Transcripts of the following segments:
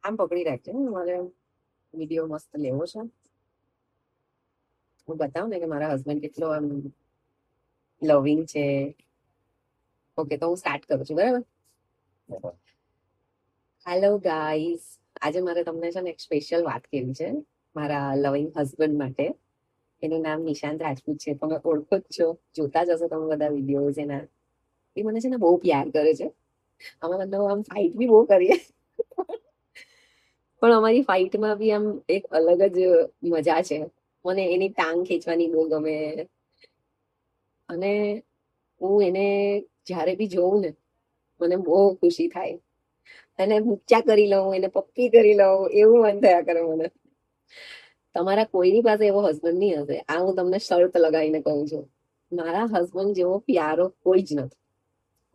આમ પકડી રાખજે, મારે વિડીયો મસ્ત લેવો છે. હું બતાવું ને કે મારા હસબન્ડ કેટલો આમ લવિંગ છે. ઓકે, તો હું સ્ટાર્ટ કરું છું, બરાબર. હેલો ગાઈસ, આજે મારે તમને છે ને એક સ્પેશિયલ વાત કરવી છે મારા લવિંગ હસબન્ડ માટે. એનું નામ નિશાંત રાજપૂત છે, તમે ઓળખો જ છો, જોતા જ હશો તમે બધા વિડીયોઝ એના. એ મને છે ને બહુ પ્યાર કરે છે. અમે મતલબ આમ ફાઇટ બી બહુ કરીએ, પણ અમારી ફાઇટમાં બી આમ એક અલગ જ મજા છે. મને એની ટાંગ ખેંચવાની બહુ ગમે, અને હું એને જ્યારે બી જોઉં ને મને બહુ ખુશી થાય. એને ઊંચા કરી લઉં, એને પપ્પી કરી લઉં, એવું મન થયા કરે મને. તમારા કોઈની પાસે એવો હસબન્ડ નહીં હશે, આ હું તમને શર્ત લગાવીને કહું છું. મારા હસબન્ડ જેવો પ્યારો કોઈ જ નથી,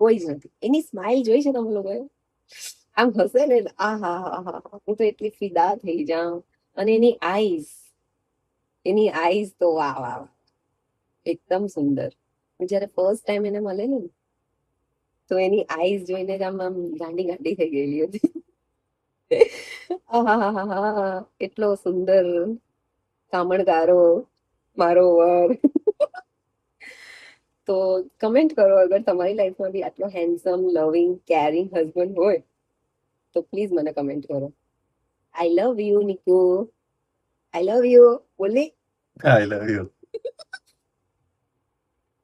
કોઈ જ નથી. એની સ્માઇલ જોઈ છે તમે લોકોએ? આમ હશે ને, આ હા હા હા, હું તો એટલી ફિદા થઈ જાઉં. અને એની આઈઝ તો વાહ વાહ, એકદમ સુંદર. હું જયારે ફર્સ્ટ ટાઈમ એને મળેલી ને, તો એની આઈઝ જોઈને જ આમ આમ ગાંડી ગાંડી થઈ ગયેલી હતી. આહાહાહા, એટલો સુંદર કામણગારો મારો વર. તો કમેન્ટ કરો, અગર તમારી લાઈફમાં બી આટલો હેન્ડસમ, લવિંગ, કેરિંગ હસબન્ડ હોય તો પ્લીઝ મને કમેન્ટ કરો. I love you Niku, I love you. બોલી. I love you.